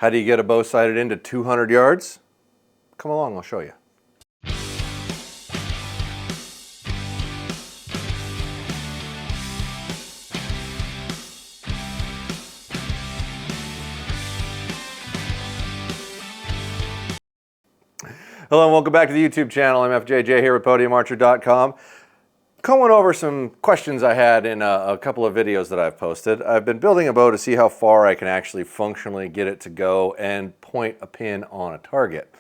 How do you get a bow sighted into 200 yards? Come along, I'll show you. Hello and welcome back to the YouTube channel. I'm FJJ here with PodiumArcher.com. Going over some questions I had in a couple of videos that I've posted. I've been building a bow to see how far I can actually functionally get it to go and point a pin on a target.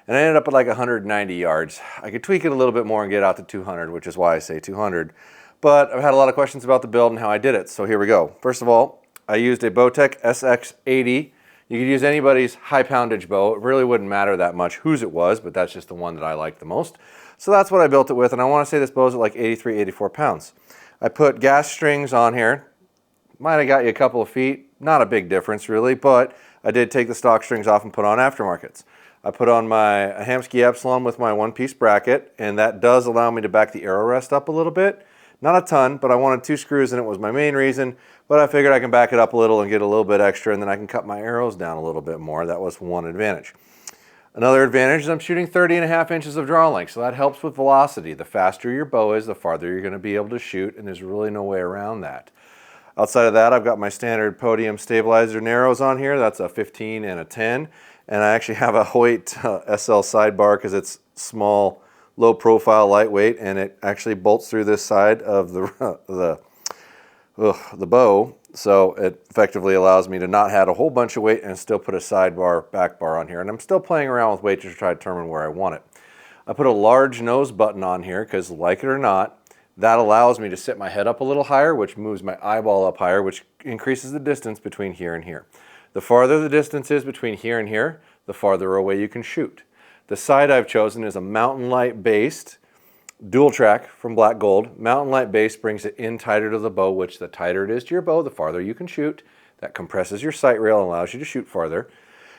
And I ended up at like 190 yards. I could tweak it a little bit more and get out to 200, which is why I say 200. But I've had a lot of questions about the build and how I did it, so here we go. First of all, I used a Bowtech SX80. You could use anybody's high poundage bow. It really wouldn't matter that much whose it was, but that's just the one that I like the most. So that's what I built it with, and I want to say this bow's at like 83, 84 pounds. I put gas strings on here. Might have got you a couple of feet. Not a big difference really, but I did take the stock strings off and put on aftermarkets. I put on my Hamskea Epsilon with my one-piece bracket, and that does allow me to back the arrow rest up a little bit. Not a ton, but I wanted 2 screws and it was my main reason, but I figured I can back it up a little and get a little bit extra, and then I can cut my arrows down a little bit more. That was one advantage. Another advantage is I'm shooting 30.5 inches of draw length, so that helps with velocity. The faster your bow is, the farther you're going to be able to shoot, and there's really no way around that. Outside of that, I've got my standard Podium stabilizer narrows on here. That's a 15 and a 10, and I actually have a Hoyt SL sidebar because it's small, low profile, lightweight, and it actually bolts through this side of the bow, so it effectively allows me to not have a whole bunch of weight and still put a sidebar, back bar on here. And I'm still playing around with weight to try to determine where I want it. I put a large nose button on here because, like it or not, that allows me to sit my head up a little higher, which moves my eyeball up higher, which increases the distance between here and here. The farther the distance is between here and here, the farther away you can shoot. The sight I've chosen is a Mountain Light based dual track from Black Gold. Mountain Light base brings it in tighter to the bow, which the tighter it is to your bow, the farther you can shoot. That compresses your sight rail and allows you to shoot farther.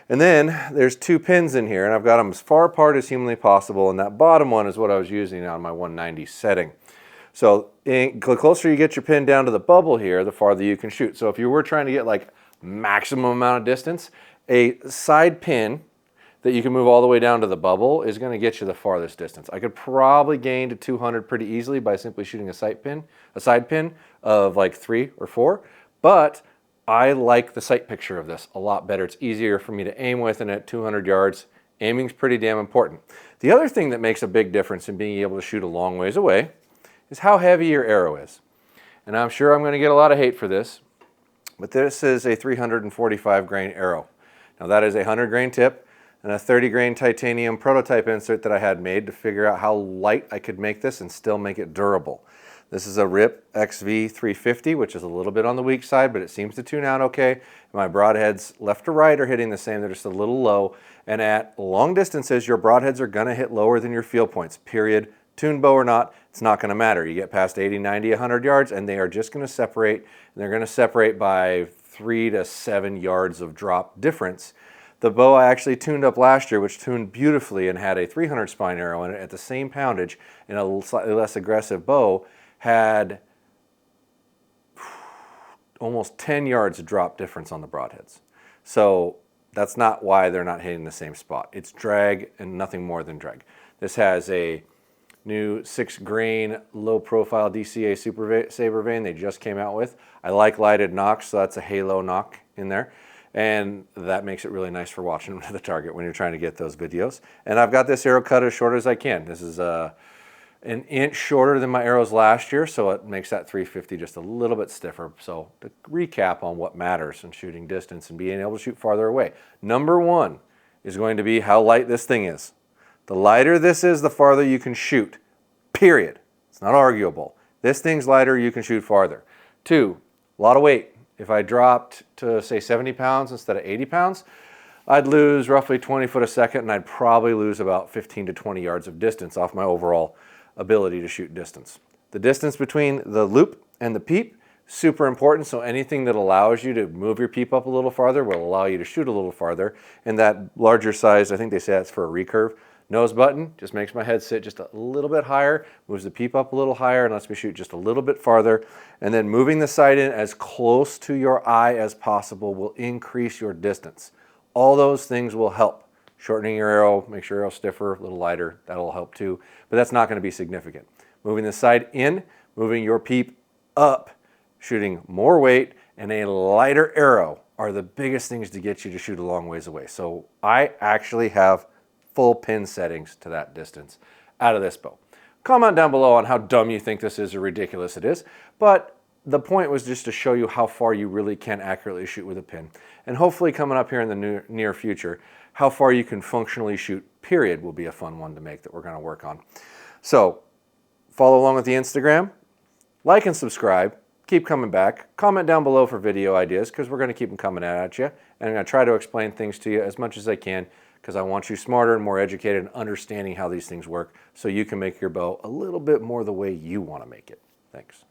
And then there's 2 pins in here, and I've got them as far apart as humanly possible, and that bottom one is what I was using on my 190 setting. So the closer you get your pin down to the bubble here, the farther you can shoot. So if you were trying to get like maximum amount of distance, a side pin that you can move all the way down to the bubble is going to get you the farthest distance. I could probably gain to 200 pretty easily by simply shooting a side pin of like 3 or 4, but I like the sight picture of this a lot better. It's easier for me to aim with, and at 200 yards, aiming's pretty damn important. The other thing that makes a big difference in being able to shoot a long ways away is how heavy your arrow is. And I'm sure I'm going to get a lot of hate for this, but this is a 345 grain arrow. Now that is a 100 grain tip and a 30 grain titanium prototype insert that I had made to figure out how light I could make this and still make it durable. This is a RIP XV350, which is a little bit on the weak side, but it seems to tune out okay. My broadheads left to right are hitting the same, they're just a little low. And at long distances, your broadheads are gonna hit lower than your field points, period. Tuned bow or not, it's not gonna matter. You get past 80, 90, 100 yards, and they are just gonna separate, and they're gonna separate by 3 to 7 yards of drop difference. The bow I actually tuned up last year, which tuned beautifully and had a 300 spine arrow in it at the same poundage and a slightly less aggressive bow, had almost 10 yards of drop difference on the broadheads. So that's not why they're not hitting the same spot. It's drag and nothing more than drag. This has a new 6 grain low profile DCA Super Saber vane they just came out with. I like lighted nocks, so that's a halo nock in there. And that makes it really nice for watching to the target when you're trying to get those videos. And I've got this arrow cut as short as I can. This is an inch shorter than my arrows last year, so it makes that 350 just a little bit stiffer. So to recap on what matters in shooting distance and being able to shoot farther away. Number 1 is going to be how light this thing is. The lighter this is, the farther you can shoot, period. It's not arguable. This thing's lighter, you can shoot farther. 2, a lot of weight. If I dropped to, say, 70 pounds instead of 80 pounds, I'd lose roughly 20 foot a second, and I'd probably lose about 15 to 20 yards of distance off my overall ability to shoot distance. The distance between the loop and the peep, super important, so anything that allows you to move your peep up a little farther will allow you to shoot a little farther. And that larger size, I think they say that's for a recurve, nose button just makes my head sit just a little bit higher, moves the peep up a little higher, and lets me shoot just a little bit farther. And then moving the sight in as close to your eye as possible will increase your distance. All those things will help. Shortening your arrow, make sure your arrow's stiffer, a little lighter, that'll help too. But that's not going to be significant. Moving the sight in, moving your peep up, shooting more weight, and a lighter arrow are the biggest things to get you to shoot a long ways away. So I actually have full pin settings to that distance out of this bow. Comment down below on how dumb you think this is or ridiculous it is, but the point was just to show you how far you really can accurately shoot with a pin. And hopefully coming up here in the near future, how far you can functionally shoot, period, will be a fun one to make that we're going to work on. So follow along with the Instagram, like and subscribe, keep coming back, comment down below for video ideas because we're going to keep them coming at you. And I'm going to try to explain things to you as much as I can because I want you smarter and more educated and understanding how these things work so you can make your bow a little bit more the way you want to make it. Thanks.